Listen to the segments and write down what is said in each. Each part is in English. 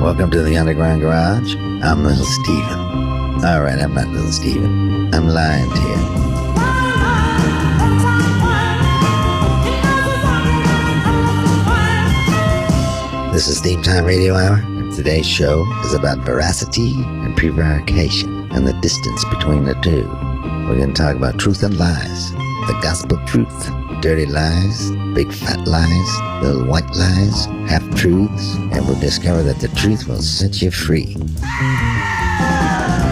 Welcome to the Underground Garage. I'm Little Steven. Alright, I'm not Little Steven. I'm lying to you. This is Theme Time Radio Hour, and today's show is about veracity and prevarication and the distance between the two. We're going to talk about truth and lies, the gospel truth, dirty lies, big fat lies, little white lies, half-truths, and we'll discover that the truth will set you free.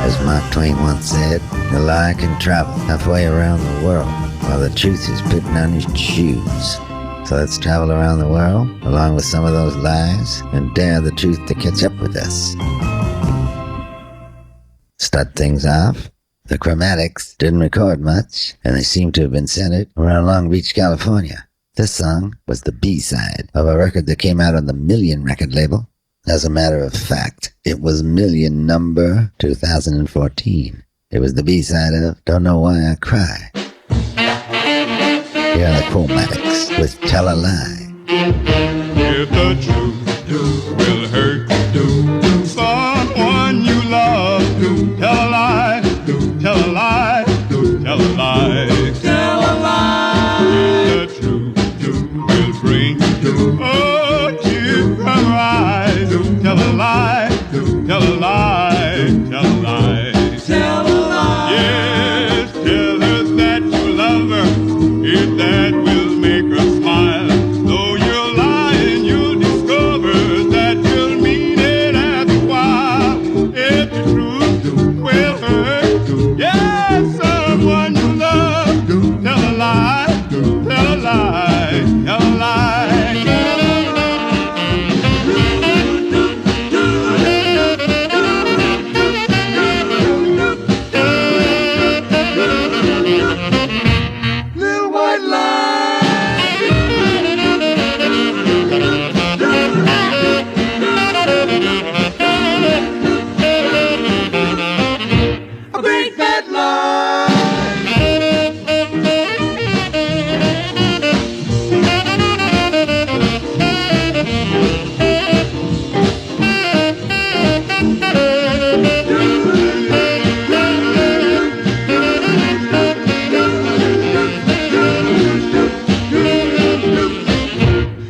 As Mark Twain once said, the lie can travel halfway around the world, while the truth is putting on his shoes. So let's travel around the world, along with some of those lies, and dare the truth to catch up with us. Start things off. The Chromatics didn't record much, and they seem to have been centered around Long Beach, California. This song was the B-side of a record that came out on the Million record label. As a matter of fact, it was Million number 2014. It was the B-side of Don't Know Why I Cry. Here are the Chromatics with Tell a Lie. If the truth will hurt someone you love, tell a lie, tell a lie, tell a lie, tell a lie. If the truth will bring a tear from her eyes, tell a lie, tell a lie, tell a lie, tell a lie. Yes, tell her that you love her, if that will make her smile. Though you're lying, you'll discover that you'll mean it after a while. If the truth will hurt, yes, someone you love, tell a lie, tell a lie, tell a lie. Little white lie. A big fat lie.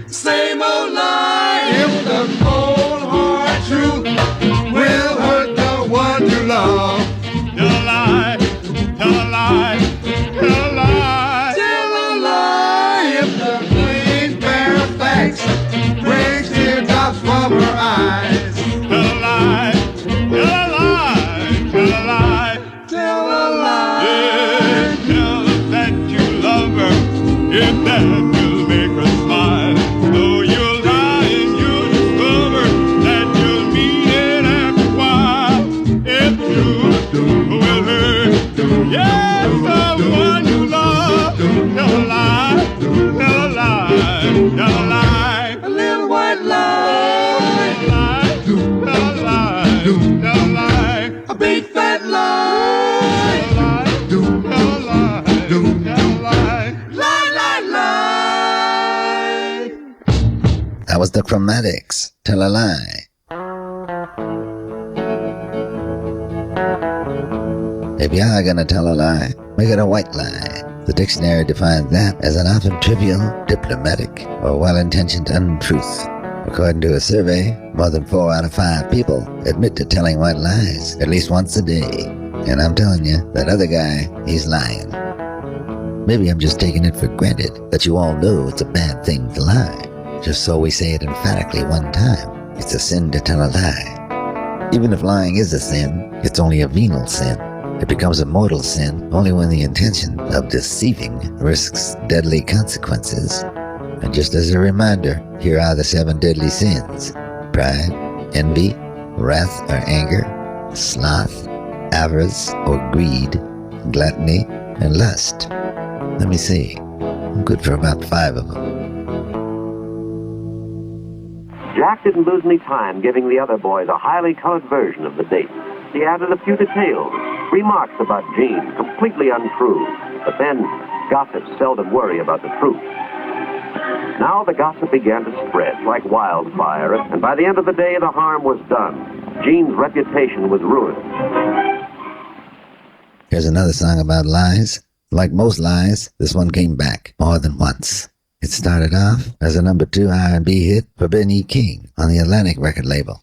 Same old lie. If the cold hard truth will hurt the one you love, tell a lie, tell a lie, tell a lie, tell a lie. If the plain bare facts brings teardrops from her eyes, tell a lie, tell a lie, tell a lie, tell a lie. Yeah, tell her that you love her, if that will make her smile. Though you're lying, you'll discover that you'll mean it after a while. If you will hurt, yes, someone you love, tell a lie, tell a lie, tell a lie. A little white lie, tell a lie, tell a lie. A big fat lie, tell a lie, tell a lie. Lie, lie, lie. That was the Chromatics. Tell a Lie. If you are gonna tell a lie, make it a white lie. The dictionary defines that as an often trivial, diplomatic, or well-intentioned untruth. According to a survey, more than 4 out of 5 people admit to telling white lies at least once a day. And I'm telling you, that other guy, he's lying. Maybe I'm just taking it for granted that you all know it's a bad thing to lie. Just so we say it emphatically one time. It's a sin to tell a lie. Even if lying is a sin, it's only a venal sin. It becomes a mortal sin only when the intention of deceiving risks deadly consequences. And just as a reminder, here are the 7 deadly sins: pride, envy, wrath or anger, sloth, avarice or greed, gluttony, and lust. Let me see. I'm good for about 5 of them. Jack didn't lose any time giving the other boys a highly colored version of the date. He added a few details, remarks about Jean, completely untrue. But then, gossips seldom worry about the truth. Now the gossip began to spread like wildfire, and by the end of the day, the harm was done. Gene's reputation was ruined. Here's another song about lies. Like most lies, this one came back more than once. It started off as a number 2 R&B hit for Ben E. King on the Atlantic record label.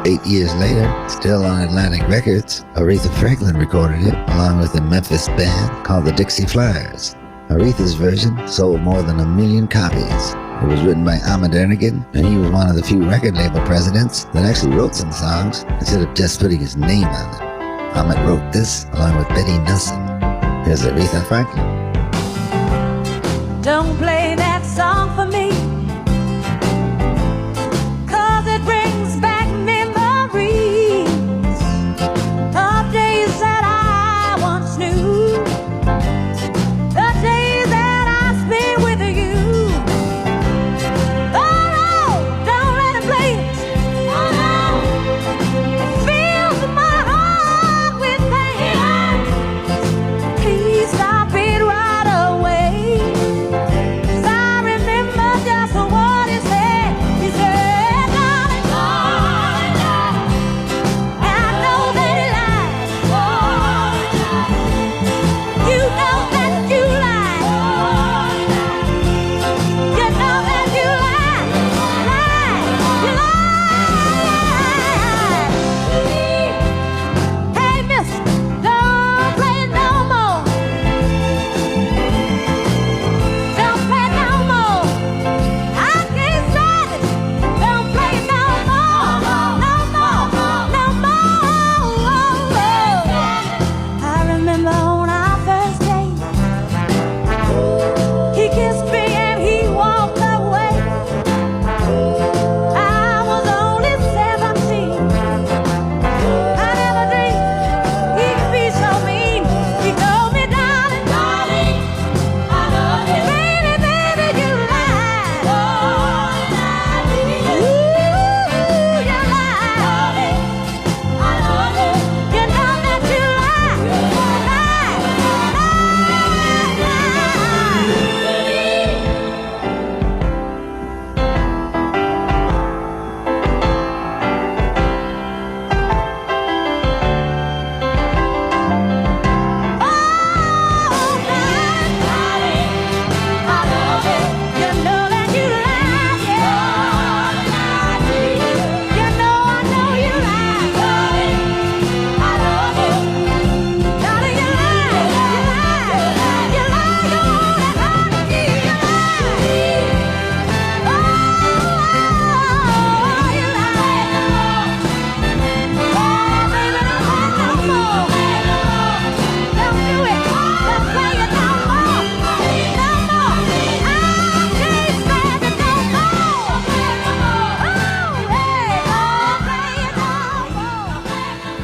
8 years later, still on Atlantic Records, Aretha Franklin recorded it along with a Memphis band called the Dixie Flyers. Aretha's version sold more than 1 million copies. It was written by Ahmet Ertegun, and he was one of the few record label presidents that actually wrote some songs instead of just putting his name on them. Ahmet wrote this along with Betty Nelson. Here's Aretha Franklin. Don't play that song for me, 'cause it brings back memories of days that I once knew, the days that I spent with you. Oh no, don't let it play it. Oh no, it fills my heart with pain. Please stop it right away.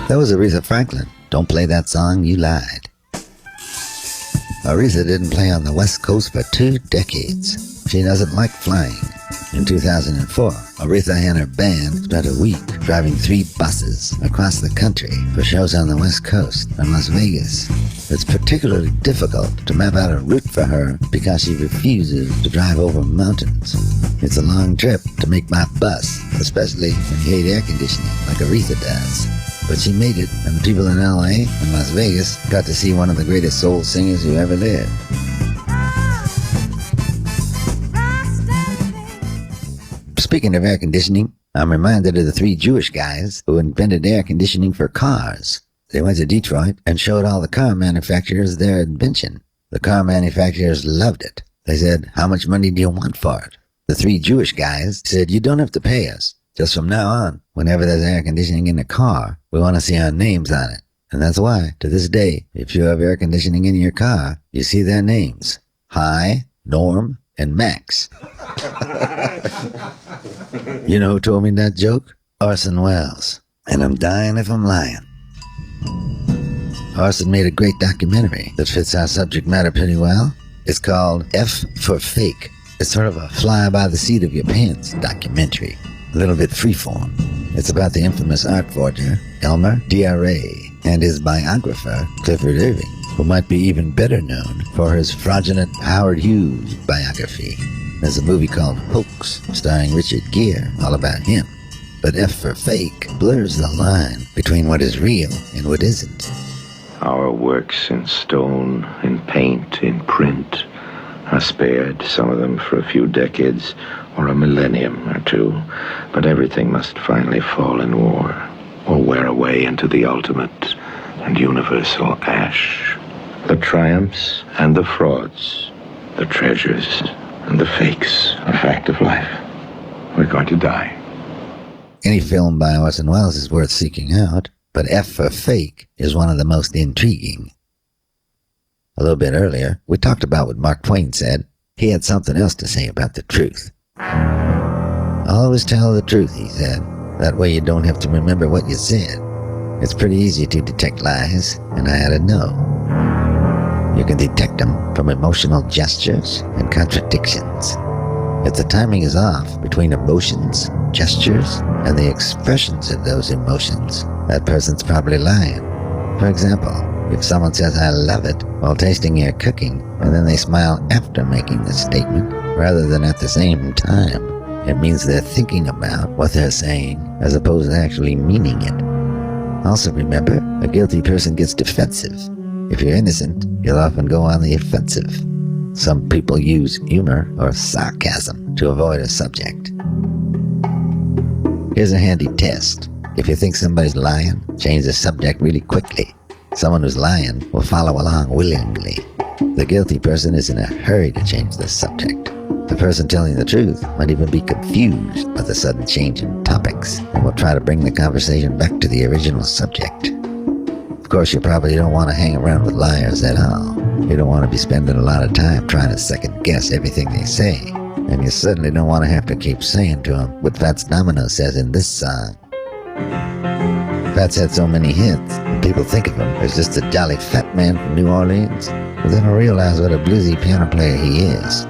That was Aretha Franklin. Don't play that song, you lied. Aretha didn't play on the West Coast for 2 decades. She doesn't like flying. In 2004, Aretha and her band spent a week driving 3 buses across the country for shows on the West Coast and Las Vegas. It's particularly difficult to map out a route for her because she refuses to drive over mountains. It's a long trip to make by bus, especially when you hate air conditioning like Aretha does. But she made it, and the people in LA and Las Vegas got to see one of the greatest soul singers who ever lived. Speaking of air conditioning, I'm reminded of the 3 Jewish guys who invented air conditioning for cars. They went to Detroit and showed all the car manufacturers their invention. The car manufacturers loved it. They said, "How much money do you want for it?" The 3 Jewish guys said, "You don't have to pay us. Just from now on, whenever there's air conditioning in a car, we want to see our names on it." And that's why, to this day, if you have air conditioning in your car, you see their names. Hi, Norm, and Max. You know who told me that joke? Orson Welles. And I'm dying if I'm lying. Orson made a great documentary that fits our subject matter pretty well. It's called F for Fake. It's sort of a fly by the seat of your pants documentary. A little bit freeform. It's about the infamous art forger, Elmer DRA, and his biographer, Clifford Irving. who might be even better known for his fraudulent Howard Hughes biography. There's a movie called Hoax, starring Richard Gere, all about him. But F for Fake blurs the line between what is real and what isn't. Our works in stone, in paint, in print are spared, some of them for a few decades or a millennium or two, but everything must finally fall in war or wear away into the ultimate and universal ash. The triumphs and the frauds, the treasures and the fakes, a fact of life. We're going to die. Any film by Orson Welles is worth seeking out, but F for Fake is one of the most intriguing. A little bit earlier, we talked about what Mark Twain said. He had something else to say about the truth. Always tell the truth, he said. That way you don't have to remember what you said. It's pretty easy to detect lies, and I had to know. You can detect them from emotional gestures and contradictions. If the timing is off between emotions, gestures, and the expressions of those emotions, that person's probably lying. For example, if someone says, "I love it," while tasting your cooking, and then they smile after making the statement, rather than at the same time, it means they're thinking about what they're saying, as opposed to actually meaning it. Also remember, a guilty person gets defensive. If you're innocent, you'll often go on the offensive. Some people use humor or sarcasm to avoid a subject. Here's a handy test. If you think somebody's lying, change the subject really quickly. Someone who's lying will follow along willingly. The guilty person is in a hurry to change the subject. The person telling the truth might even be confused by the sudden change in topics and will try to bring the conversation back to the original subject. Of course, you probably don't want to hang around with liars at all. You don't want to be spending a lot of time trying to second guess everything they say. And you certainly don't want to have to keep saying to them what Fats Domino says in this song. Fats had so many hits, and people think of him as just a jolly fat man from New Orleans, but they don't realize what a bluesy piano player he is.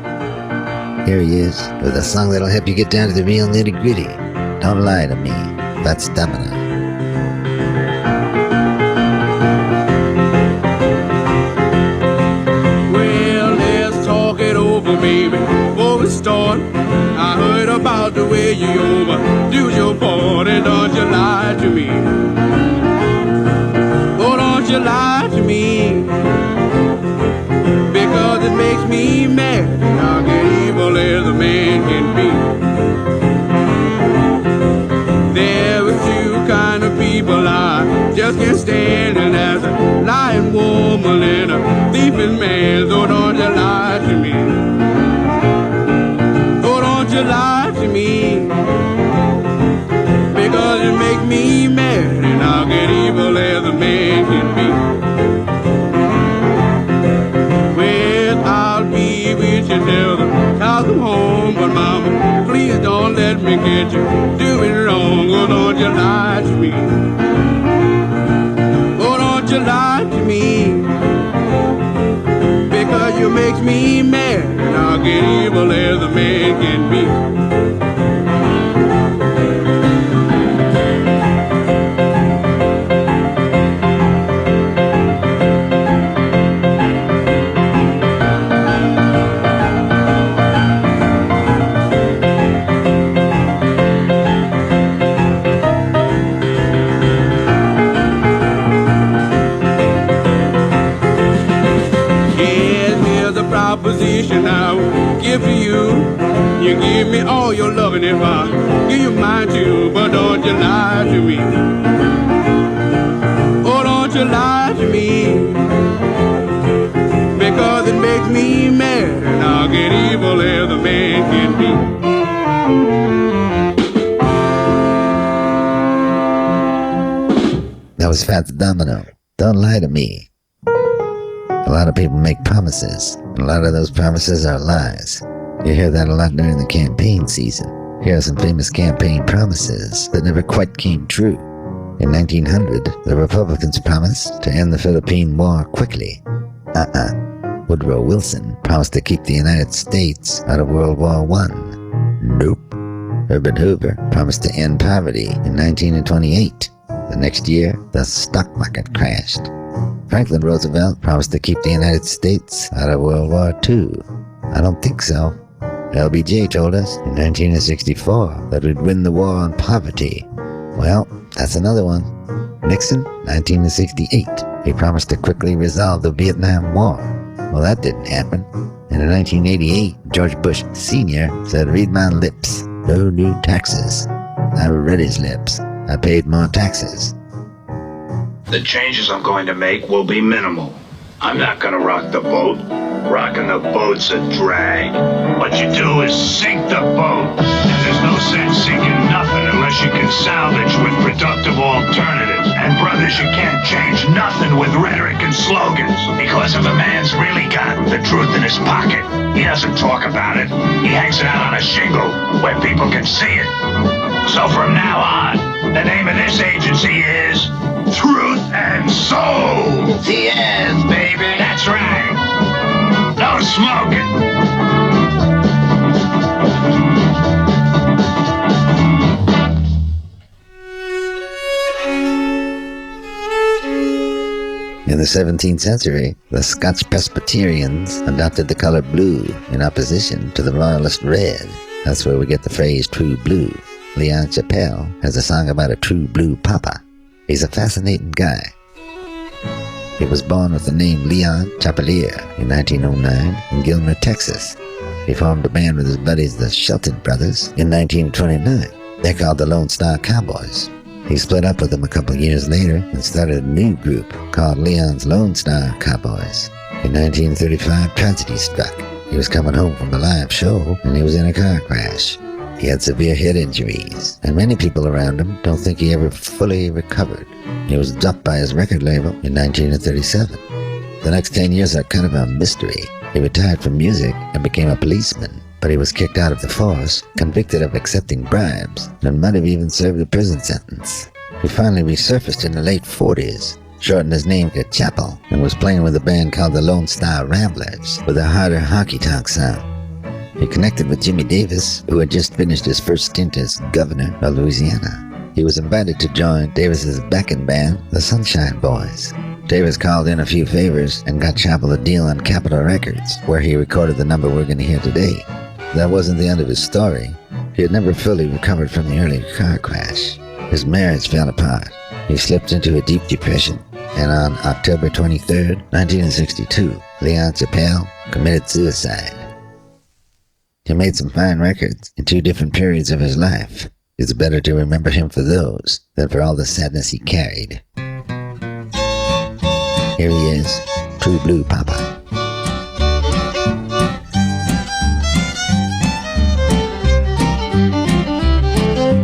Here he is, with a song that'll help you get down to the real nitty-gritty. Don't Lie to Me, Fats Domino. Well, let's talk it over, baby, before we start. I heard about the way you overdo your part, and don't you lie to me. Oh, don't you lie to me, because it makes me mad, and I'll get evil as a man can be. There are two kind of people I just can't stand, and that's a lying woman and a thieving man. So don't you lie to me. Oh, don't you lie to me, because it makes me mad, and I'll get evil as a man can be. Well, I'll be with you till the cows come home, but mama, please don't let me get you doing wrong. Oh, don't you lie to me. Oh, don't you lie to me, because you make me mad, and I'll get evil as a man can be. Proposition I will give to you. You give me all your loving if I give you mine too. But don't you lie to me. Oh, don't you lie to me, because it makes me mad, and I'll get evil as a man can be. That was Fats Domino. Don't Lie to Me. A lot of people make promises, and a lot of those promises are lies. You hear that a lot during the campaign season. Here are some famous campaign promises that never quite came true. In 1900, the Republicans promised to end the Philippine War quickly. Woodrow Wilson promised to keep the United States out of World War I. Nope. Herbert Hoover promised to end poverty in 1928. The next year, the stock market crashed. Franklin Roosevelt promised to keep the United States out of World War II. I don't think so. LBJ told us in 1964 that we'd win the war on poverty. Well, that's another one. Nixon, 1968. He promised to quickly resolve the Vietnam War. Well, that didn't happen. And in 1988, George Bush Sr. said, "Read my lips. No new taxes." I read his lips. I paid more taxes. The changes I'm going to make will be minimal. I'm not going to rock the boat. Rocking the boat's a drag. What you do is sink the boat. And there's no sense sinking nothing unless you can salvage with productive alternatives. And brothers, you can't change nothing with rhetoric and slogans. Because if a man's really got the truth in his pocket, he doesn't talk about it. He hangs it out on a shingle where people can see it. So from now on, the name of this agency is Truth and Soul. Yes, baby. That's right. No smoking. In the 17th century, the Scotch Presbyterians adopted the color blue in opposition to the Royalist red. That's where we get the phrase true blue. Leon Chappelle has a song about a true blue papa. He's a fascinating guy. He was born with the name Leon Chapelier in 1909 in Gilmer, Texas. He formed a band with his buddies, the Shelton Brothers, in 1929. They're called the Lone Star Cowboys. He split up with them a couple years later and started a new group called Leon's Lone Star Cowboys. In 1935, tragedy struck. He was coming home from a live show and he was in a car crash. He had severe head injuries, and many people around him don't think he ever fully recovered. He was dropped by his record label in 1937. The next 10 years are kind of a mystery. He retired from music and became a policeman, but he was kicked out of the force, convicted of accepting bribes, and might have even served a prison sentence. He finally resurfaced in the late 40s, shortened his name to Chappell, and was playing with a band called the Lone Star Ramblers with a harder honky-tonk sound. He connected with Jimmy Davis, who had just finished his first stint as governor of Louisiana. He was invited to join Davis's backing band, the Sunshine Boys. Davis called in a few favors and got Chappell a deal on Capitol Records, where he recorded the number we're going to hear today. That wasn't the end of his story. He had never fully recovered from the early car crash. His marriage fell apart. He slipped into a deep depression, and on October 23, 1962, Leon Chappelle committed suicide. He made some fine records in two different periods of his life. It's better to remember him for those than for all the sadness he carried. Here he is, True Blue Papa.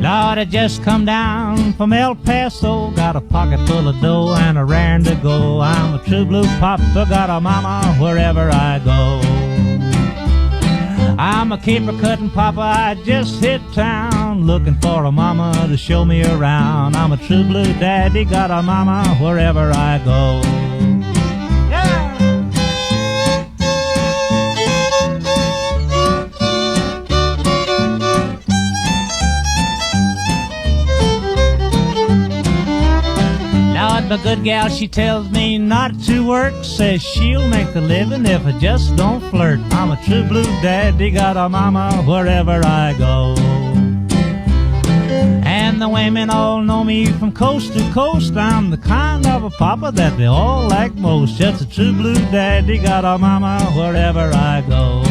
Lord, I just come down from El Paso, got a pocket full of dough and a raring to go. I'm a true blue papa, got a mama wherever I go. I'm a caper cutting papa, I just hit town, looking for a mama to show me around. I'm a true blue daddy, got a mama wherever I go. Lord, my good gal, she tells me not to work, says she'll make a living if I just don't flirt. I'm a true blue daddy, got a mama wherever I go. And the women all know me from coast to coast. I'm the kind of a papa that they all like most. Just a true blue daddy, got a mama wherever I go.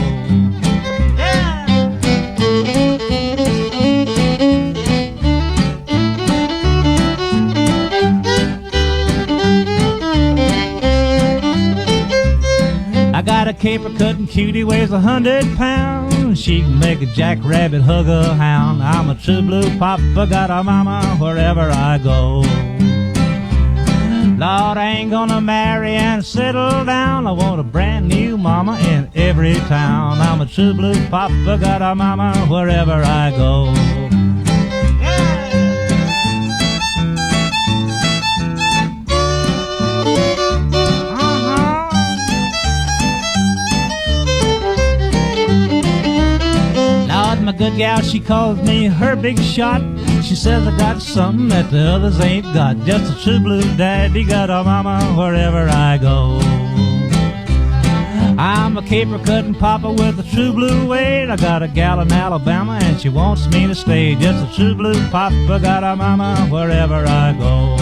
I got a caper cutting cutie, weighs 100 pounds. She can make a jackrabbit hug a hound. I'm a true blue papa, got a mama wherever I go. Lord, I ain't gonna marry and settle down. I want a brand new mama in every town. I'm a true blue papa, got a mama wherever I go. My good gal, she calls me her big shot. She says I got something that the others ain't got. Just a true blue daddy, got a mama wherever I go. I'm a caper cutting papa with a true blue weight. I got a gal in Alabama and she wants me to stay. Just a true blue papa, got a mama wherever I go.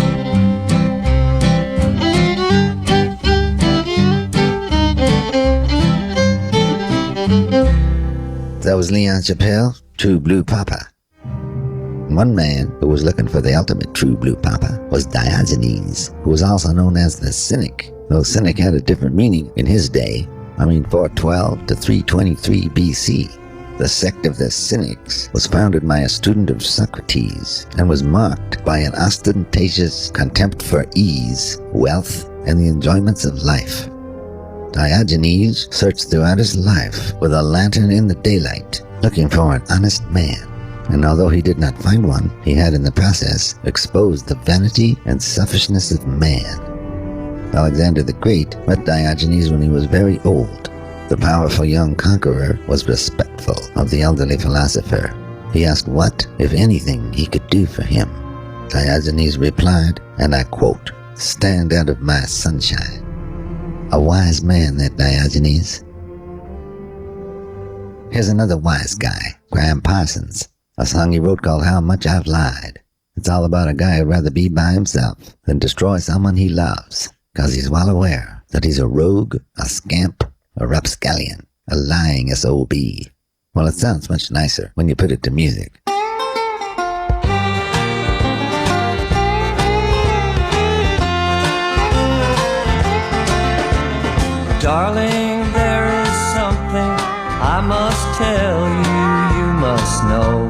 That was Leon Chappelle, True Blue Papa. One man who was looking for the ultimate true blue papa was Diogenes, who was also known as the Cynic, though Cynic had a different meaning in his day. 412 to 323 BC. The sect of the Cynics was founded by a student of Socrates and was marked by an ostentatious contempt for ease, wealth, and the enjoyments of life. Diogenes searched throughout his life with a lantern in the daylight, looking for an honest man. And although he did not find one, he had in the process exposed the vanity and selfishness of man. Alexander the Great met Diogenes when he was very old. The powerful young conqueror was respectful of the elderly philosopher. He asked what, if anything, he could do for him. Diogenes replied, and I quote, "Stand out of my sunshine." A wise man, that Diogenes. Here's another wise guy, Graham Parsons. A song he wrote called How Much I've Lied. It's all about a guy who'd rather be by himself than destroy someone he loves, 'cause he's well aware that he's a rogue, a scamp, a rapscallion, a lying SOB. Well, it sounds much nicer when you put it to music. Darling, there is something I must tell you, you must know.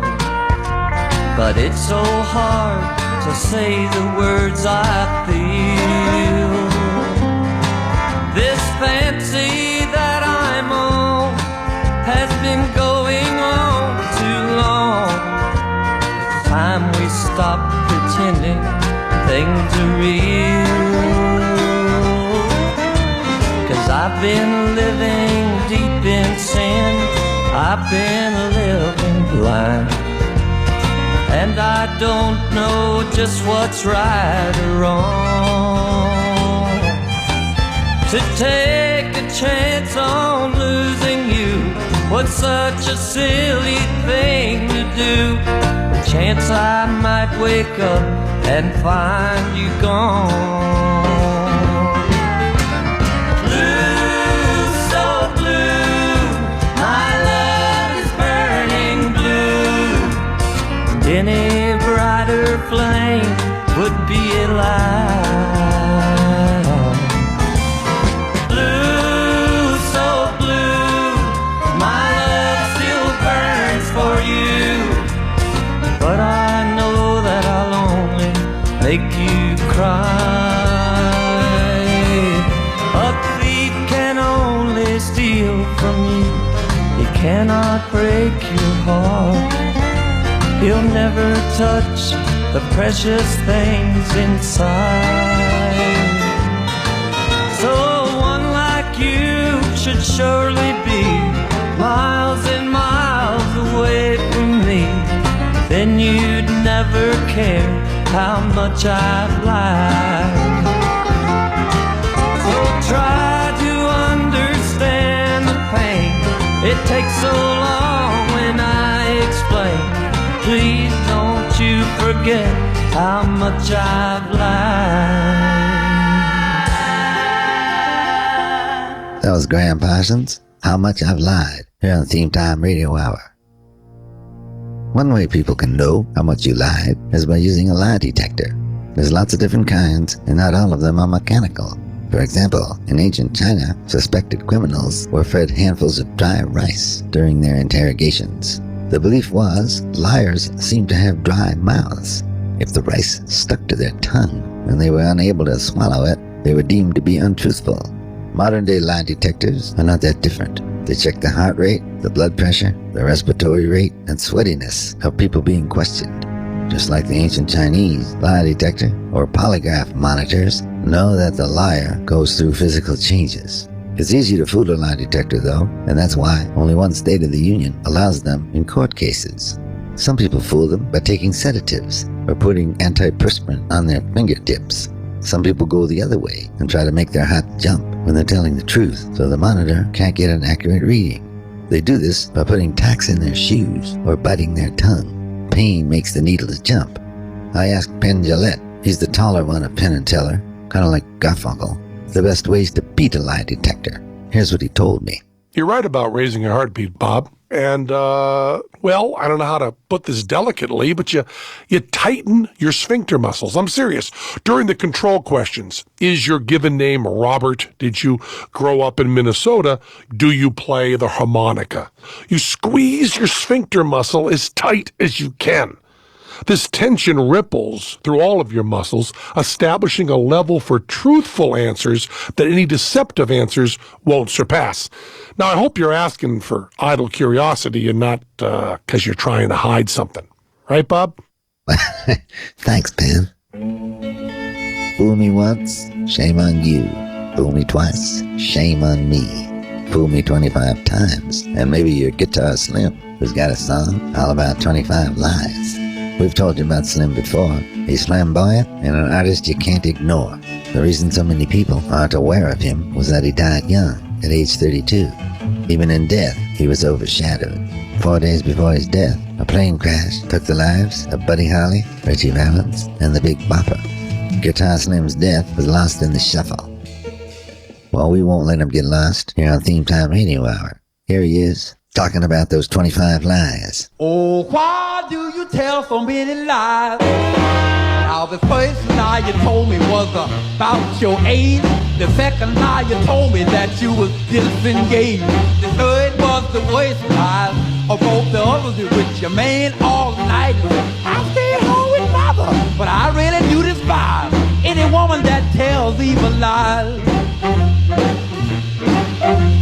But it's so hard to say the words I feel. This fancy that I'm on has been going on too long. It's time we stop pretending things are real. 'Cause I've been living deep in sin, I've been living blind, and I don't know just what's right or wrong. To take a chance on losing you was such a silly thing to do. A chance I might wake up and find you gone. Blue, so blue, my love is burning blue. Any brighter flame would be a lie. Blue, so blue, my love still burns for you. But I know that I'll only make you cry. A thief can only steal from you, he cannot break your heart. He'll never touch the precious things inside. So one like you should surely be miles and miles away from me. Then you'd never care how much I've lied. So try to understand the pain. It takes so long when I explain. Please don't you forget how much I've lied. That was Graham Parsons, How Much I've Lied, here on Theme Time Radio Hour. One way people can know how much you lied is by using a lie detector. There's lots of different kinds, and not all of them are mechanical. For example, in ancient China, suspected criminals were fed handfuls of dry rice during their interrogations. The belief was liars seemed to have dry mouths. If the rice stuck to their tongue and they were unable to swallow it, they were deemed to be untruthful. Modern-day lie detectors are not that different. They check the heart rate, the blood pressure, the respiratory rate, and sweatiness of people being questioned. Just like the ancient Chinese lie detector or polygraph monitors know that the liar goes through physical changes. It's easy to fool a lie detector though, and that's why only one state of the union allows them in court cases. Some people fool them by taking sedatives or putting antiperspirant on their fingertips. Some people go the other way and try to make their heart jump when they're telling the truth, so the monitor can't get an accurate reading. They do this by putting tacks in their shoes or biting their tongue. Pain makes the needles jump. I asked Penn Jillette, he's the taller one of Penn and Teller, kind of like Garfunkel, the best ways to beat a lie detector. Here's what he told me. You're right about raising your heartbeat, Bob. And, well, I don't know how to put this delicately, but you tighten your sphincter muscles. I'm serious. During the control questions, is your given name Robert? Did you grow up in Minnesota? Do you play the harmonica? You squeeze your sphincter muscle as tight as you can. This tension ripples through all of your muscles, establishing a level for truthful answers that any deceptive answers won't surpass. Now, I hope you're asking for idle curiosity and not because you're trying to hide something. Right, Bob? Thanks, Penn. Fool me once, shame on you. Fool me twice, shame on me. Fool me 25 times, and maybe you're Guitar Slim, who's got a song all about 25 lies. We've told you about Slim before. He's flamboyant and an artist you can't ignore. The reason so many people aren't aware of him was that he died young, at age 32. Even in death, he was overshadowed. 4 days before his death, a plane crash took the lives of Buddy Holly, Ritchie Valens, and the Big Bopper. Guitar Slim's death was lost in the shuffle. Well, we won't let him get lost here on Theme Time Radio Hour. Here he is, talking about those 25 lies. Oh, why do you tell so many lies? Now the first lie you told me was about your age. The second lie you told me that you was disengaged. The third was the worst lie. Of both the others you with your man all night. I stayed home with mother, but I really do despise any woman that tells evil lies.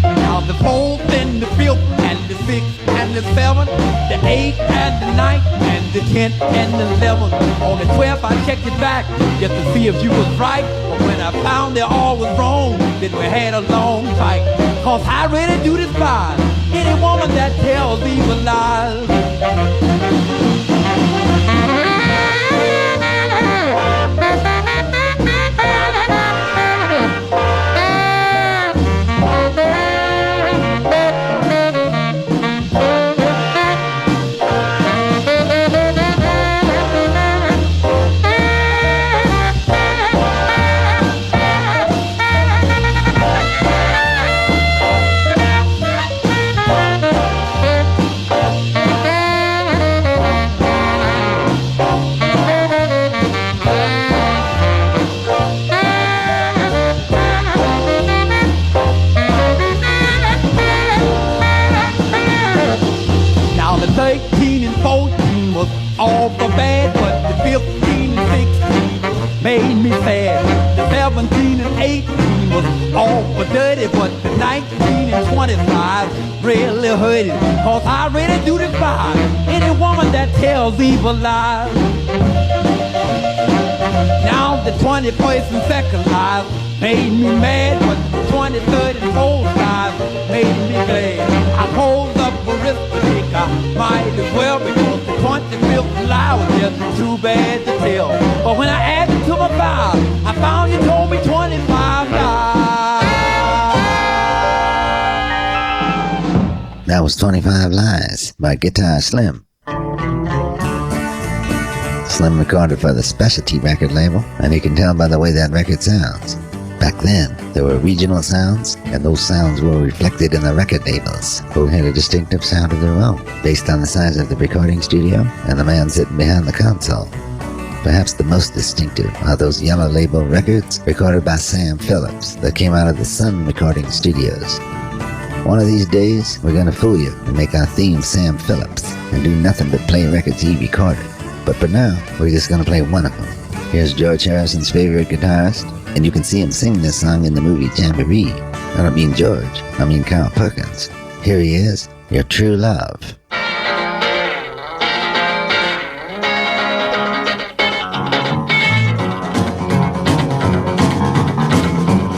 Now the fourth and the fifth and the sixth and the seventh, the eighth and the ninth and the 10th and the 11th. On the 12th I checked it back just to see if you was right. But when I found they all was wrong, then we had a long fight. Cause I really do despise any woman that tells evil lies. All for bad, but the 15 and 16 made me sad. The 17 and 18 was all for dirty, but the 19 and 25 really hurt it. Cause I really do despise any woman that tells evil lies. Now the 21st and second lies made me mad, but the 23rd and 4th lies made me glad. I pulled up arithmetic, I might as well, because the 25th lie was just too bad to tell. But when I added to my file, I found you told me 25 lies. That was 25 Lies by Guitar Slim. Slim recorded for the Specialty record label, and you can tell by the way that record sounds. Back then, there were regional sounds, and those sounds were reflected in the record labels, who had a distinctive sound of their own, based on the size of the recording studio and the man sitting behind the console. Perhaps the most distinctive are those Yellow Label records recorded by Sam Phillips that came out of the Sun Recording Studios. One of these days, we're gonna fool you and make our theme Sam Phillips, and do nothing but play records he recorded. But for now, we're just gonna play one of them. Here's George Harrison's favorite guitarist, and you can see him sing this song in the movie Jamboree. I don't mean George, I mean Carl Perkins. Here he is, Your True Love.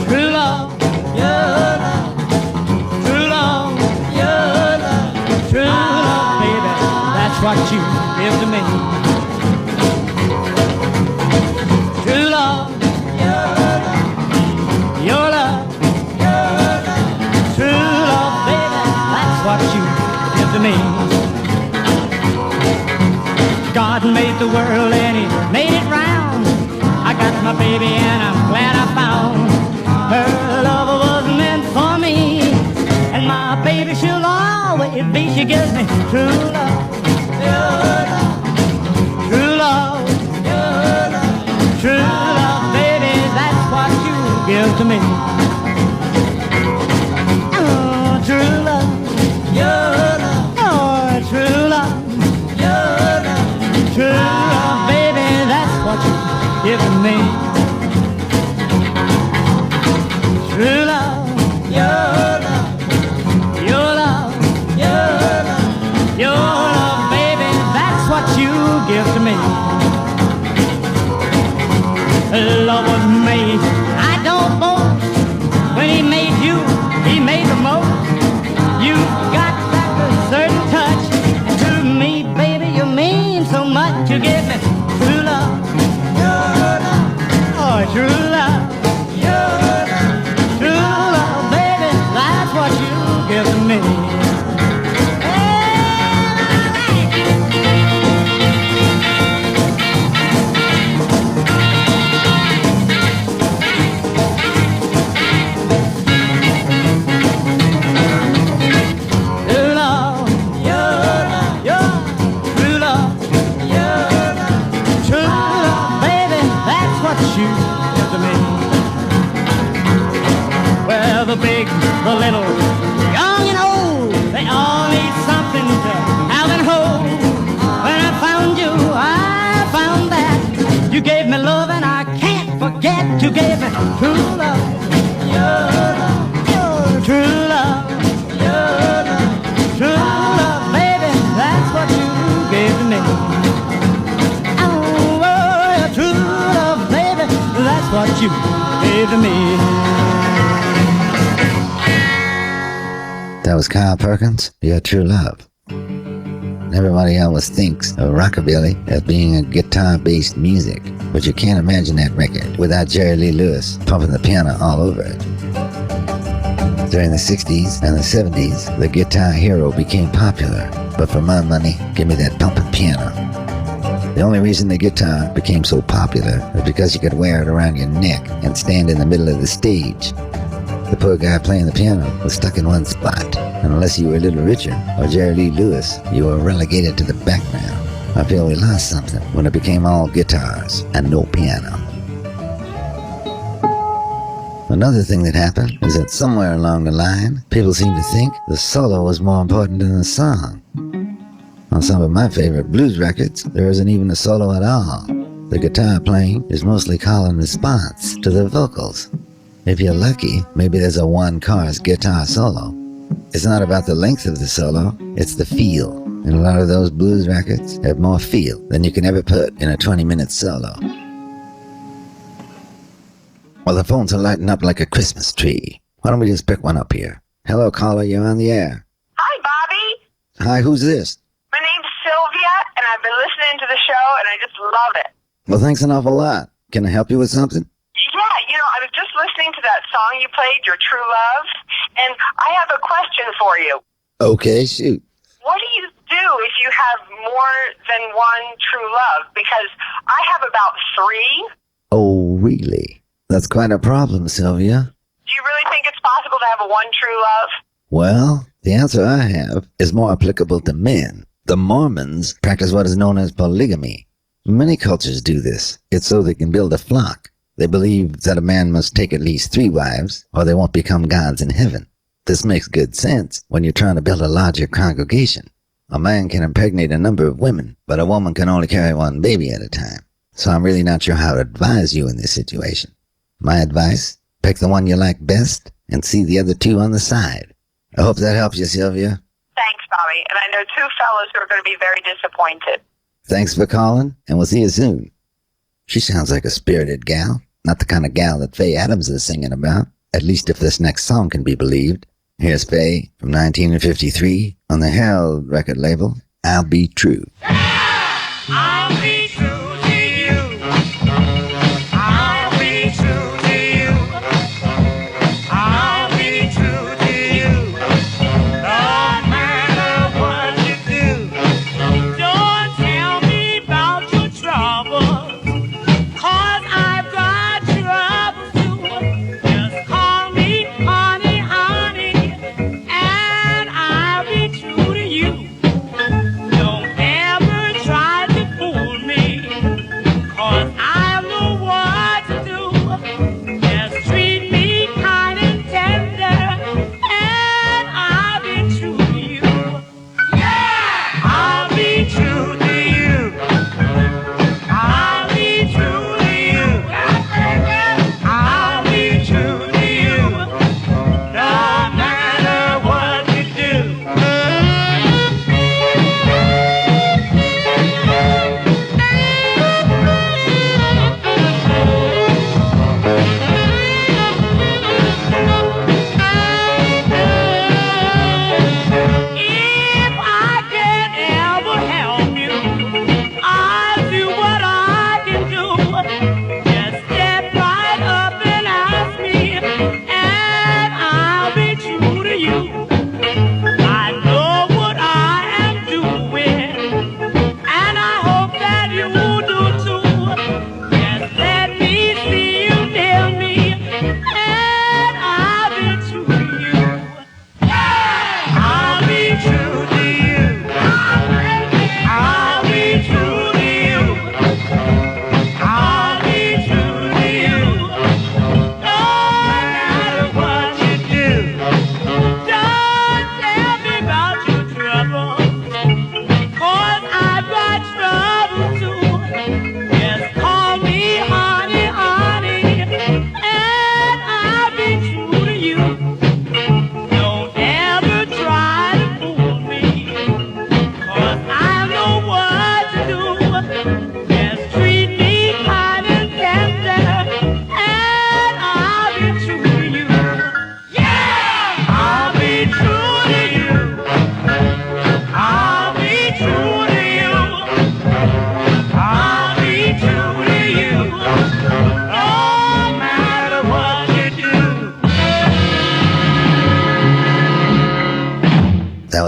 True love, your love. True love, your love. True love, baby, that's what you God made the world and he made it round. I got my baby and I'm glad I found her. Love was meant for me, and my baby she'll always be. She gives me true love, true love, true love, baby. That's what you give to me. Oh, true love, oh, true love, true love, baby. That's what you give to me. True love, your love, your love, your love, baby, that's what you give to me. Love was made, I don't boast. When he made you, he made the most. You got that certain touch, and to me, baby, you mean so much. You give me true love, oh, true love. What you give to me. True love, your love, your true love, your love, true love, baby, that's what you give to me. Well, the big, the little, young and old, they all need something to have and hold. When I found you, I found that you gave me love and I can't forget. You gave me true love, your true love, your true love, baby, that's what you gave to me. Oh, your true love, baby, that's what you gave to me. That was Carl Perkins, Your True Love. Everybody always thinks of rockabilly as being a guitar-based music, but you can't imagine that record without Jerry Lee Lewis pumping the piano all over it. During the 60s and the 70s, the Guitar Hero became popular, but for my money, give me that pumping piano. The only reason the guitar became so popular was because you could wear it around your neck and stand in the middle of the stage. The poor guy playing the piano was stuck in one spot, and unless you were Little Richard or Jerry Lee Lewis, you were relegated to the background. I feel we lost something when it became all guitars and no piano. Another thing that happened is that somewhere along the line, people seemed to think the solo was more important than the song. On some of my favorite blues records, there isn't even a solo at all. The guitar playing is mostly call and response to the vocals. If you're lucky, maybe there's a one-chorus guitar solo. It's not about the length of the solo, it's the feel. And a lot of those blues records have more feel than you can ever put in a 20-minute solo. Well, the phones are lighting up like a Christmas tree. Why don't we just pick one up here? Hello, caller, you're on the air. Hi, Bobby. Hi, who's this? My name's Sylvia, and I've been listening to the show, and I just love it. Well, thanks an awful lot. Can I help you with something? Yeah, I was just listening to that song you played, Your True Love, and I have a question for you. Okay, shoot. What do you do if you have more than one true love? Because I have about 3. Oh, really? That's quite a problem, Sylvia. Do you really think it's possible to have a one true love? Well, the answer I have is more applicable to men. The Mormons practice what is known as polygamy. Many cultures do this. It's so they can build a flock. They believe that a man must take at least 3 wives, or they won't become gods in heaven. This makes good sense when you're trying to build a larger congregation. A man can impregnate a number of women, but a woman can only carry one baby at a time. So I'm really not sure how to advise you in this situation. My advice, pick the one you like best and see the other 2 on the side. I hope that helps you, Sylvia. Thanks, Bobby. And I know 2 fellows who are going to be very disappointed. Thanks for calling, and we'll see you soon. She sounds like a spirited gal, not the kind of gal that Faye Adams is singing about, at least if this next song can be believed. Here's Faye from 1953 on the Herald record label, I'll Be True. I'll be true to you. I'll be true to you. I'll be true to you. No matter what you do, don't tell me about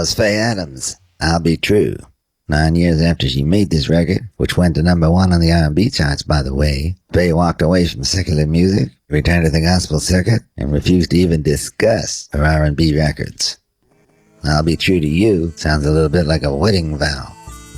was Faye Adams, I'll Be True. 9 years after she made this record, which went to number 1 on the R&B charts, by the way, Faye walked away from secular music, returned to the gospel circuit, and refused to even discuss her R&B records. I'll Be True to You sounds a little bit like a wedding vow.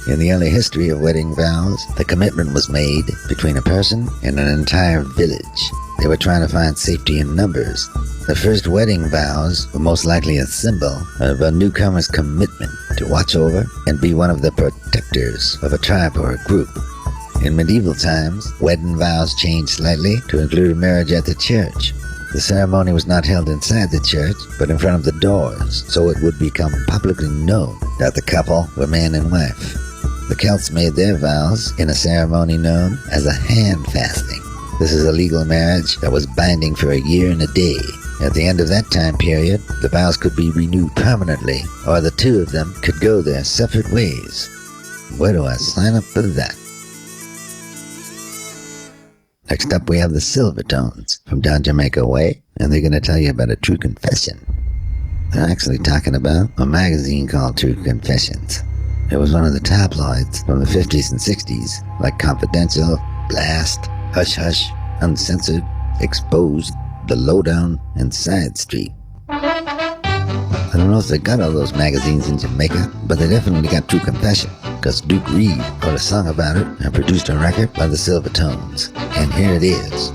In the early history of wedding vows, the commitment was made between a person and an entire village. They were trying to find safety in numbers. The first wedding vows were most likely a symbol of a newcomer's commitment to watch over and be one of the protectors of a tribe or a group. In medieval times, wedding vows changed slightly to include marriage at the church. The ceremony was not held inside the church, but in front of the doors, so it would become publicly known that the couple were man and wife. The Celts made their vows in a ceremony known as a hand-fasting. This is a legal marriage that was binding for a year and a day. At the end of that time period, the vows could be renewed permanently, or the two of them could go their separate ways. Where do I sign up for that? Next up, we have the Silvertones from down Jamaica Way, and they're going to tell you about a true confession. They're actually talking about a magazine called True Confessions. It was one of the tabloids from the 50s and 60s, like Confidential, Blast, Hush Hush, Uncensored, Exposed, The Lowdown, and Side Street. I don't know if they got all those magazines in Jamaica, but they definitely got True Confession, because Duke Reed wrote a song about it and produced a record by the Silvertones. And here it is.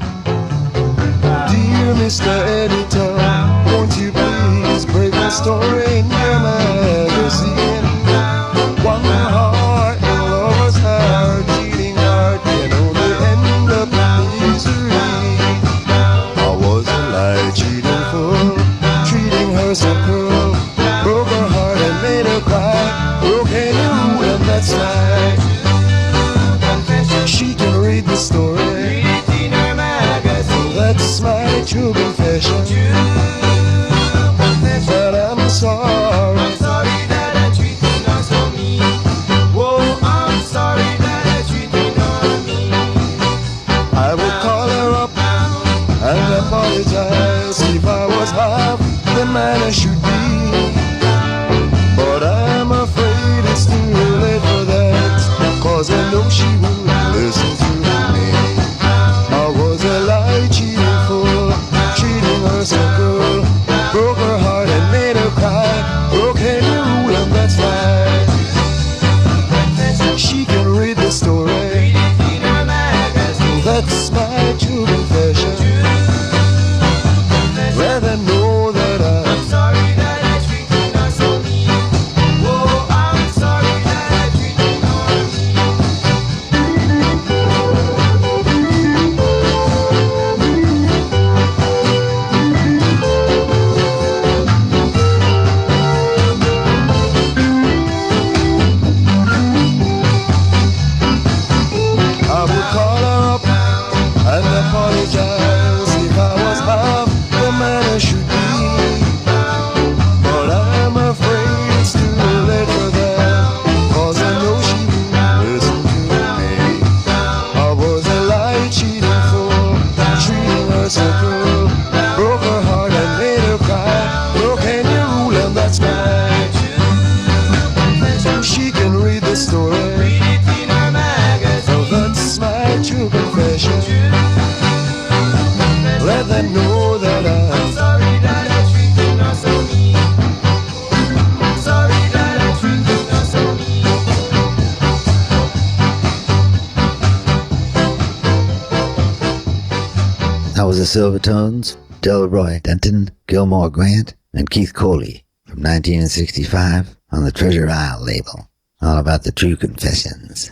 Dear Mr. Editor, won't you please break my story in your magazine? One heart, lover's heart, cheating heart, can only end up in misery. I was a lie, cheating fool, treating her so cruel, broke her heart and made her cry, broke any rule and that's right. She can read the story, that's my true confession. But I'm sorry. I'm sorry that I treated her so mean. Whoa, I'm sorry that I treated her mean. I would call her up and apologize if I was half the man I should be. But I'm afraid it's too late for that, 'cause I know she won't listen to me. I was a lie, cheating fool, treating her so cruel, broke her heart and made her cry, broke any rule and that's right. She can read the story, that's my true confession. Let them know that I'm sorry that I treated her so mean. Oh, I'm sorry that I treated her I would call her up and apologize if I was half the man I should be. But I'm afraid it's too late for that, 'cause I know she won't listen to me. I was a lie, cheating fool, treating her so cruel, broke her heart and made her cry, broke any rule and that's right. She can read the story, oh, that's my true confession. Let them know that I'm sorry that I treated her so mean. Sorry that I treated her so mean. That was the Silvertones, Delroy Denton, Gilmore Grant, and Keith Coley from 1965 on the Treasure Isle label. All about the True Confessions.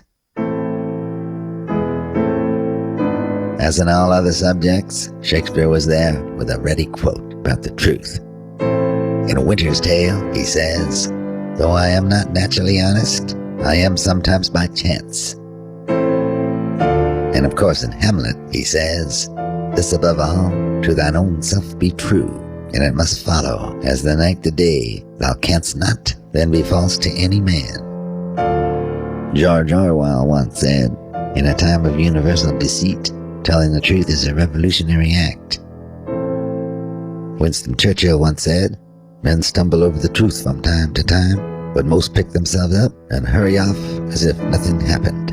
As in all other subjects, Shakespeare was there with a ready quote about the truth. In A Winter's Tale, he says, "Though I am not naturally honest, I am sometimes by chance." And of course in Hamlet, he says, "This above all, to thine own self be true, and it must follow, as the night the day, thou canst not then be false to any man." George Orwell once said, "In a time of universal deceit, telling the truth is a revolutionary act." Winston Churchill once said, Men stumble over the truth from time to time, but most pick themselves up and hurry off as if nothing happened.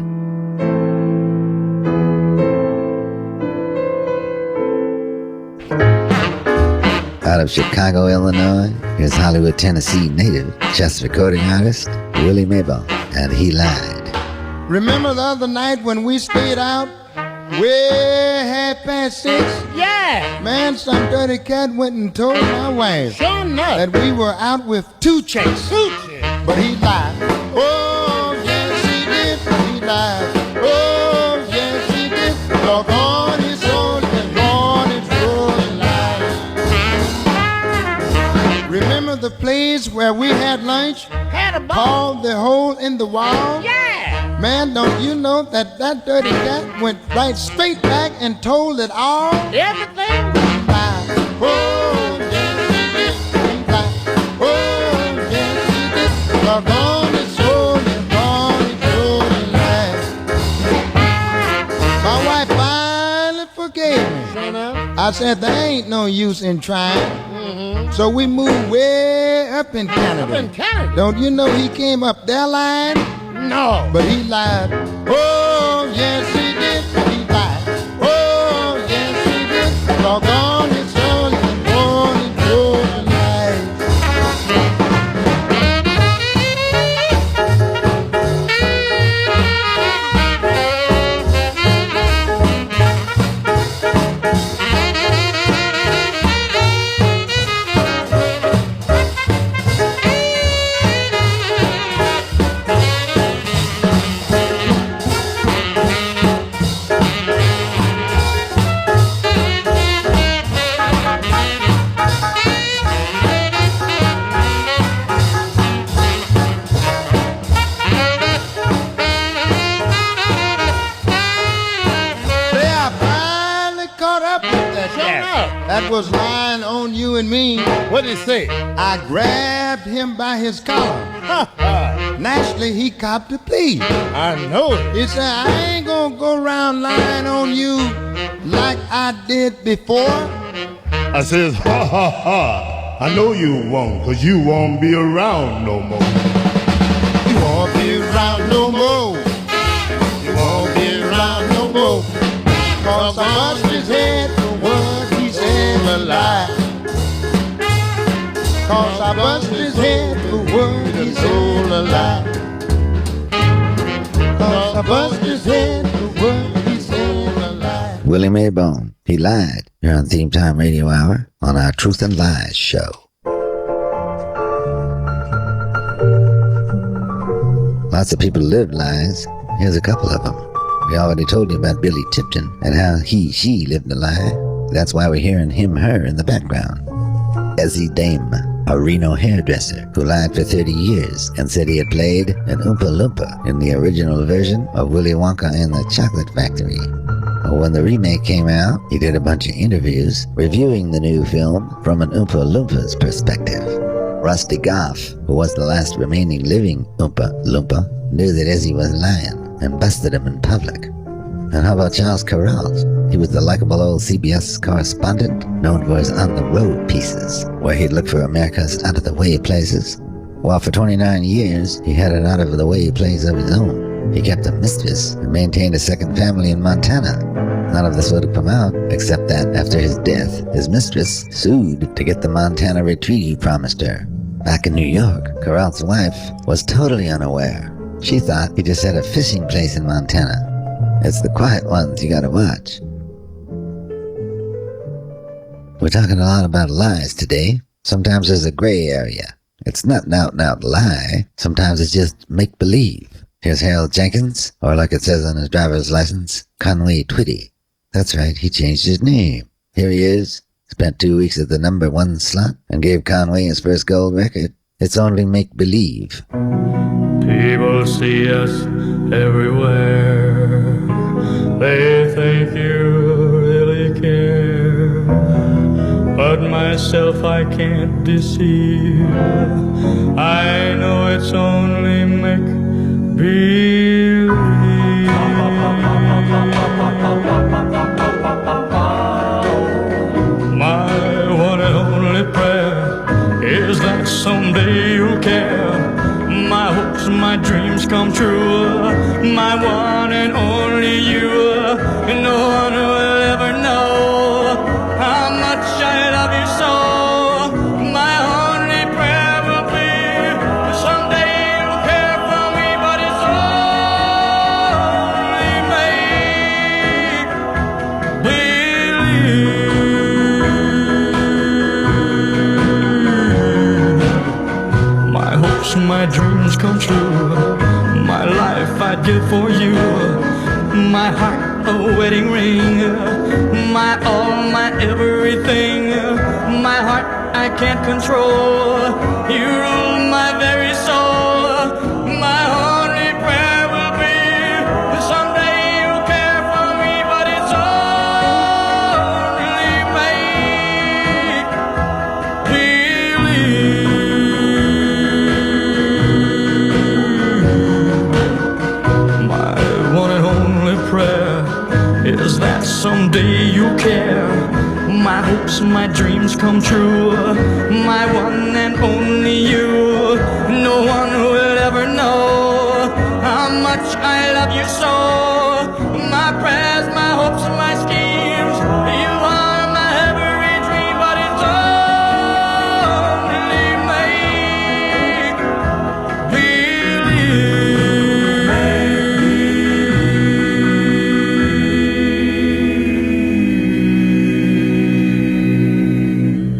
Out of Chicago, Illinois, here's Hollywood, Tennessee native, chess recording artist, Willie Maybone, and He Lied. Remember the other night when we stayed out way 6:30? Yeah. Man, some dirty cat went and told my wife Sure enough. that we were out with 2 chicks. But he lied. Oh, yes, he did. He lied. Oh, yes, he did. Lord, on his soul and on his soul and lied. Remember the place where we had lunch? Had a ball. Called the Hole in the Wall? Yeah. Man, don't you know that dirty cat went right straight back and told it all? Everything? Lied. Oh, yes, he did. He lied. Oh, yes, he did. Lord, on his soul and on his soul and lied. My wife finally forgave me. I said, there ain't no use in trying. So we moved way up in Canada. Up in Canada? Don't you know he came up their line? No. But he lied. Oh, yes, he did. He lied. Oh, yes, he did. Doggone his soul and on his soul and lied. That was lying on you and me. What did he say? I grabbed him by his collar. Naturally, he copped a plea. I know it. He said, I ain't gonna go around lying on you like I did before. I says, ha ha ha. I know you won't, 'cause you won't be around no more. You won't be around no more. You won't be around no more. 'Cause I bust his head for what he said a lie. 'Cause I bust his head for what he said a lie. 'Cause I bust his head for what he said a lie. Willie Maybone, He Lied. You're on Theme Time Radio Hour on our Truth and Lies show. Lots of people live lies. Here's a couple of them. We already told you about Billy Tipton and how she lived a lie. That's why we're hearing him, her in the background. Ezzie Dame, a Reno hairdresser who lied for 30 years and said he had played an Oompa Loompa in the original version of Willy Wonka and the Chocolate Factory. When the remake came out, he did a bunch of interviews reviewing the new film from an Oompa Loompa's perspective. Rusty Goff, who was the last remaining living Oompa Loompa, knew that Ezzie was lying and busted him in public. And how about Charles Kuralt? He was the likable old CBS correspondent known for his on-the-road pieces, where he'd look for America's out-of-the-way places. While for 29 years, he had an out-of-the-way place of his own. He kept a mistress and maintained a second family in Montana. None of this would have come out, except that after his death, his mistress sued to get the Montana retreat he promised her. Back in New York, Kuralt's wife was totally unaware. She thought he just had a fishing place in Montana. It's the quiet ones you gotta watch. We're talking a lot about lies today. Sometimes there's a gray area. It's not an out-and-out lie. Sometimes it's just make-believe. Here's Harold Jenkins, or like it says on his driver's license, Conway Twitty. That's right, he changed his name. Here he is. Spent 2 weeks at the #1 slot and gave Conway his first gold record. It's only make-believe. People see us everywhere. They think you really care. But myself I can't deceive. I know it's only make-believe. My one and only prayer is my dreams come true. My life I'd give for you. My heart a wedding ring. My all, my everything. My heart I can't control. You rule my very soul. My only prayer will be someday you'll care for me, but it's only make believe. My one and only prayer is that someday you'll care. My hopes, my dreams come true. My one and only you. No one will ever know how much I love you so. My prayers, my hopes, my schemes. You are my every dream, but it's only make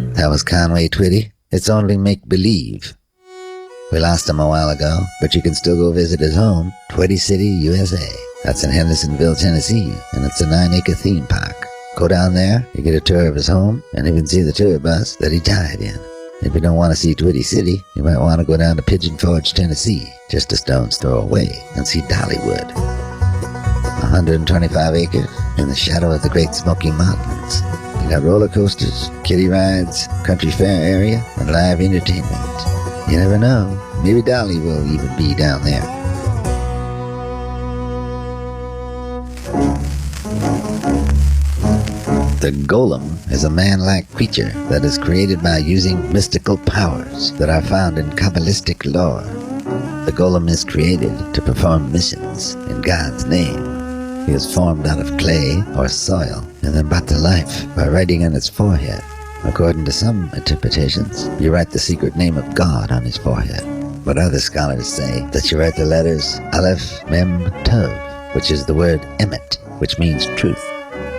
believe. That was Conway Twitty. It's only make-believe. We lost him a while ago, but you can still go visit his home, Twitty City, USA. That's in Hendersonville, Tennessee, and it's a 9-acre theme park. Go down there, you get a tour of his home, and even see the tour bus that he died in. If you don't want to see Twitty City, you might want to go down to Pigeon Forge, Tennessee, just a stone's throw away, and see Dollywood. 125 acres in the shadow of the Great Smoky Mountains. You got roller coasters, kiddie rides, country fair area, and live entertainment. You never know, maybe Dolly will even be down there. The golem is a man-like creature that is created by using mystical powers that are found in Kabbalistic lore. The golem is created to perform missions in God's name. He is formed out of clay or soil and then brought to life by writing on his forehead. According to some interpretations, you write the secret name of God on his forehead. But other scholars say that you write the letters Aleph, Mem, Tov, which is the word Emet, which means truth.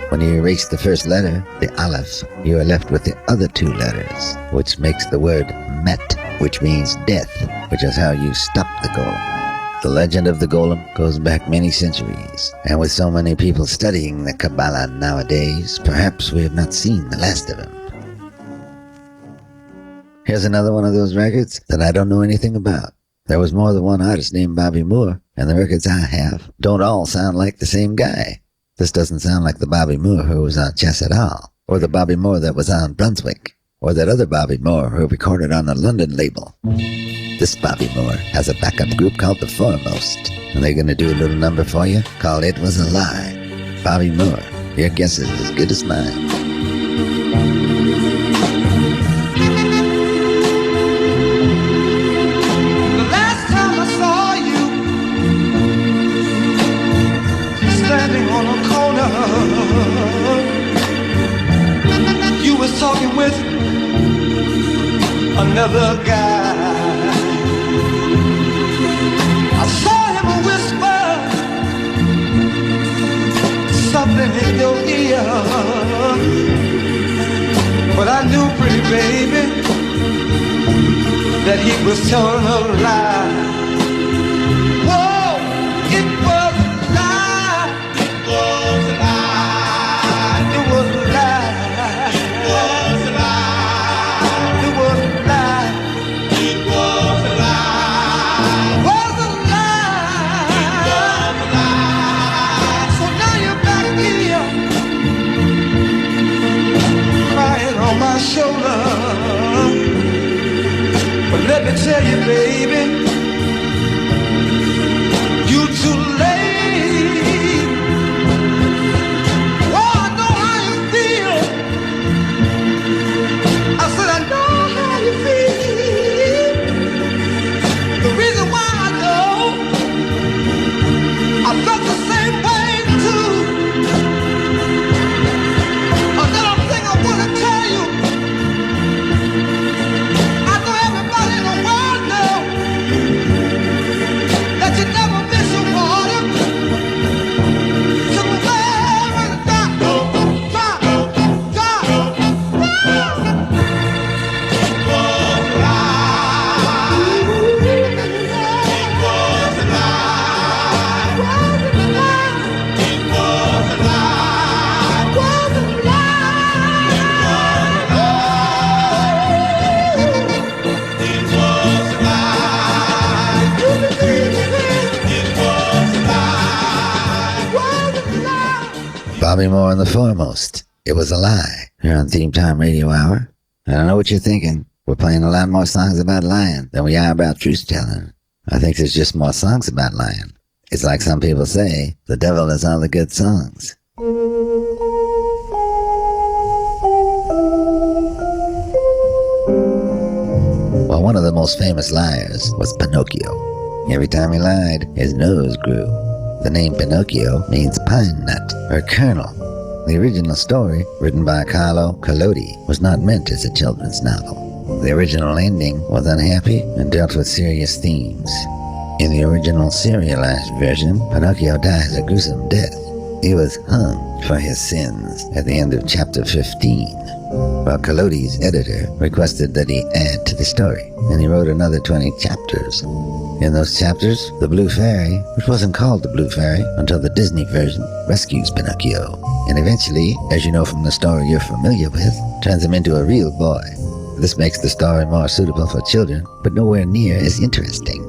When you erase the first letter, the Aleph, you are left with the other two letters, which makes the word Met, which means death, which is how you stop the golem. The legend of the golem goes back many centuries, and with so many people studying the Kabbalah nowadays, perhaps we have not seen the last of him. Here's another one of those records that I don't know anything about. There was more than one artist named Bobby Moore, and the records I have don't all sound like the same guy. This doesn't sound like the Bobby Moore who was on Chess et al., or the Bobby Moore that was on Brunswick, or that other Bobby Moore who recorded on the London label. This Bobby Moore has a backup group called The Foremost, and they're gonna do a little number for you called It Was a Lie. Bobby Moore, your guess is as good as mine. You was talking with another guy. I saw him whisper something in your ear, but I knew, pretty baby, that he was telling a lie. Whoa, it was a lie. It was a lie. It was a lie. It was a lie. It was a lie. It was a lie. It was a lie. It was a lie. So now you're back here, crying on my shoulder. But let me tell you, baby, you too late. Oh, I know how you feel. I said I know how you feel. The reason why I know, I felt the same way too. Another thing I want to tell you, I know everybody in the world knows Bobby Moore and the Foremost. It Was a Lie. Here on Theme Time Radio Hour. I don't know what you're thinking. We're playing a lot more songs about lying than we are about truth-telling. I think there's just more songs about lying. It's like some people say, the devil has all the good songs. Well, one of the most famous liars was Pinocchio. Every time he lied, his nose grew. The name Pinocchio means pine nut, or kernel. The original story, written by Carlo Collodi, was not meant as a children's novel. The original ending was unhappy and dealt with serious themes. In the original serialized version, Pinocchio dies a gruesome death. He was hung for his sins at the end of chapter 15. Well, Collodi's editor requested that he add to the story, and he wrote another 20 chapters. In those chapters, the Blue Fairy, which wasn't called the Blue Fairy until the Disney version, rescues Pinocchio, and eventually, as you know from the story you're familiar with, turns him into a real boy. This makes the story more suitable for children, but nowhere near as interesting.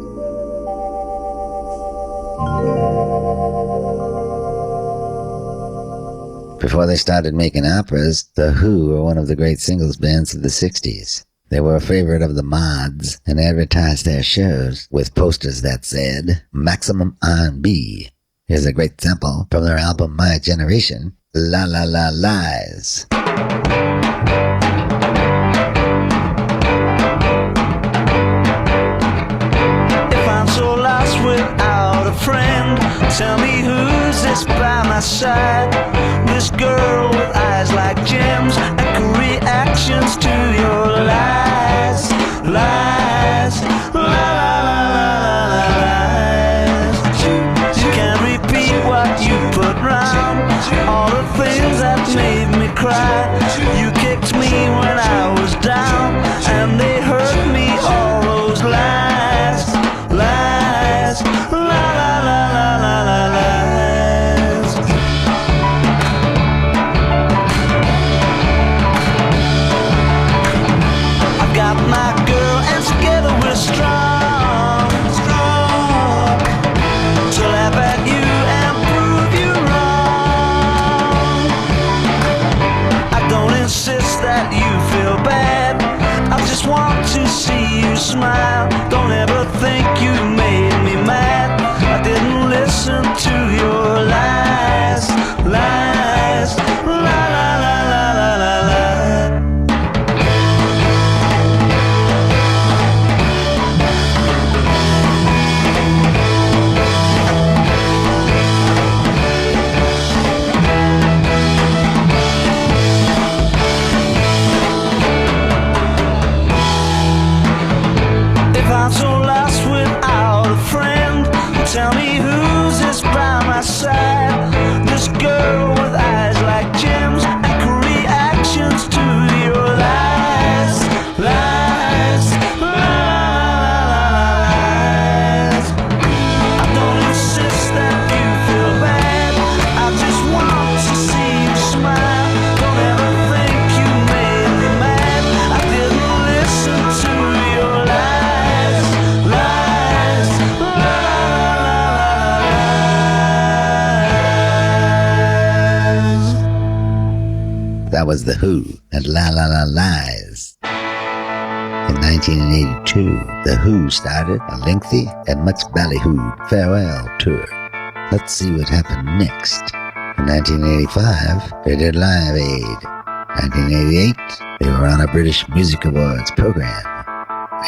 Before they started making operas, The Who were one of the great singles bands of the 60s. They were a favorite of the mods and advertised their shows with posters that said, Maximum R&B. Here's a great sample from their album My Generation, La La La Lies. If I'm so lost without a friend, tell me who's this by my side. This girl with eyes like gems, echo reactions to your lies, lies, lies. You can't repeat what you put round, all the things that made me cry. You kicked me when I was down, and they hurt me, all those lies, lies, la la la la la la lies. My girl, and together we're strong, strong, to laugh at you and prove you wrong. I don't insist that you feel bad, I just want to see you smile. Don't ever think you made me mad, I didn't listen to your lies, lies, la la la la la la la. I'm so lost without a friend, tell me who's this by my side. This girl with eyes like gems, echo reactions to your lies, lies, lies. I don't insist that you feel bad, I just want to see you smile. Don't ever think you made me mad, I didn't listen to your lies. That was The Who and La La La Lies. In 1982, The Who started a lengthy and much ballyhooed farewell tour. Let's see what happened next. In 1985, they did Live Aid. 1988, they were on a British Music Awards program.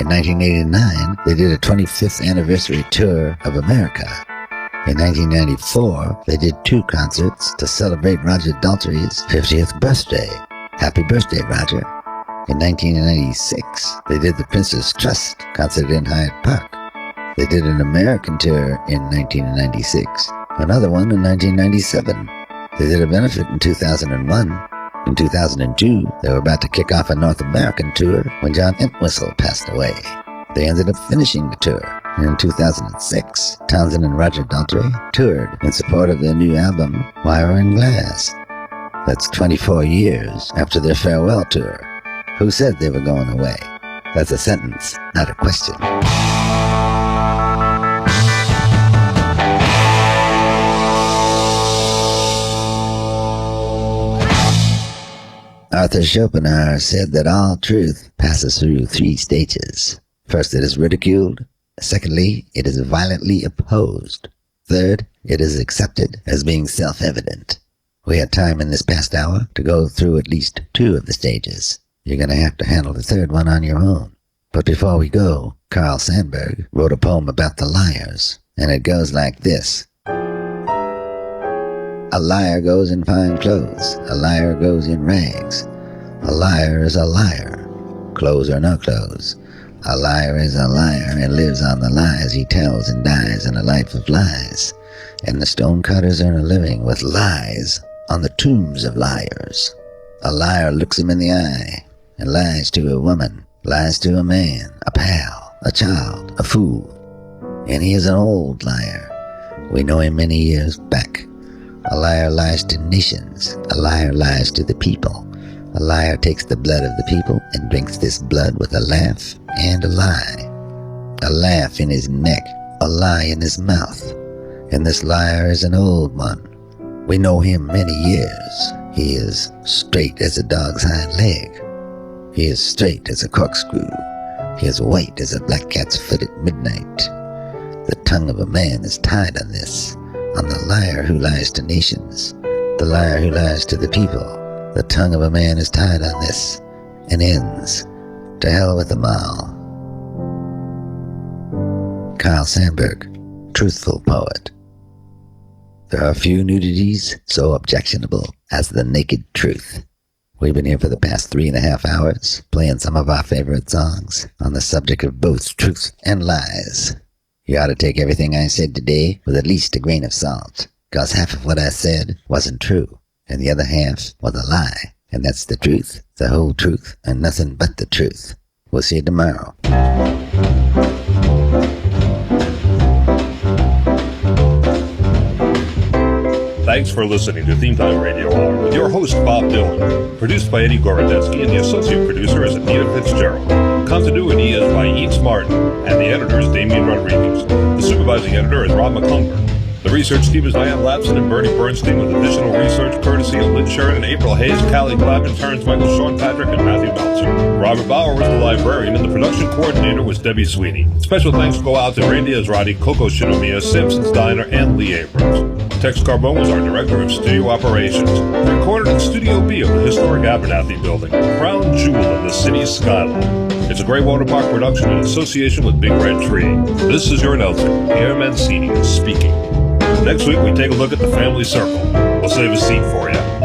In 1989, they did a 25th anniversary tour of America. In 1994, they did 2 concerts to celebrate Roger Daltrey's 50th birthday. Happy birthday, Roger. In 1996, they did the Prince's Trust concert in Hyde Park. They did an American tour in 1996, another one in 1997. They did a benefit in 2001. In 2002, they were about to kick off a North American tour when John Entwistle passed away. They ended up finishing the tour. In 2006, Townsend and Roger Daltrey toured in support of their new album, Wire and Glass. That's 24 years after their farewell tour. Who said they were going away? That's a sentence, not a question. Arthur Schopenhauer said that all truth passes through 3 stages. First, it is ridiculed. Secondly, it is violently opposed. Third, it is accepted as being self-evident. We had time in this past hour to go through at least 2 of the stages. You're going to have to handle the third one on your own. But before we go, Carl Sandburg wrote a poem about the liars, and it goes like this. A liar goes in fine clothes, a liar goes in rags. A liar is a liar, clothes or no clothes. A liar is a liar and lives on the lies he tells and dies in a life of lies. And the stonecutters earn a living with lies on the tombs of liars. A liar looks him in the eye and lies to a woman, lies to a man, a pal, a child, a fool. And he is an old liar. We know him many years back. A liar lies to nations. A liar lies to the people. A liar takes the blood of the people and drinks this blood with a laugh and a lie. A laugh in his neck, a lie in his mouth. And this liar is an old one. We know him many years. He is straight as a dog's hind leg. He is straight as a corkscrew. He is white as a black cat's foot at midnight. The tongue of a man is tied on this, on the liar who lies to nations, the liar who lies to the people. The tongue of a man is tied on this, and ends. To hell with them all. Carl Sandburg, truthful poet. There are few nudities so objectionable as the naked truth. We've been here for the past 3.5 hours, playing some of our favorite songs on the subject of both truth and lies. You ought to take everything I said today with at least a grain of salt, because half of what I said wasn't true, and the other half was a lie. And that's the truth, the whole truth, and nothing but the truth. We'll see you tomorrow. Thanks for listening to Theme Time Radio Hour with your host, Bob Dylan. Produced by Eddie Gorodetsky, and the associate producer is Anita Fitzgerald. Continuity is by Eats Martin, and the editor is Damian Rodriguez. The supervising editor is Rob McClumber. The research team is Diane Lapson and Bernie Bernstein, with additional research courtesy of Lynn Sheridan, April Hayes, Callie Glavin, Terrence Michael, Sean Patrick, and Matthew Meltzer. Robert Bauer was the librarian, and the production coordinator was Debbie Sweeney. Special thanks go out to Randy Azrati, Coco Shinomiya, Simpson's Diner, and Lee Abrams. Tex Carbone was our director of studio operations. Recorded in Studio B of the historic Abernathy Building, crown jewel of the city's skyline. It's a Greywater Park production in association with Big Red Tree. This is your announcer, Pierre Mancini, speaking. Next week, we take a look at the family circle. We'll save a seat for you.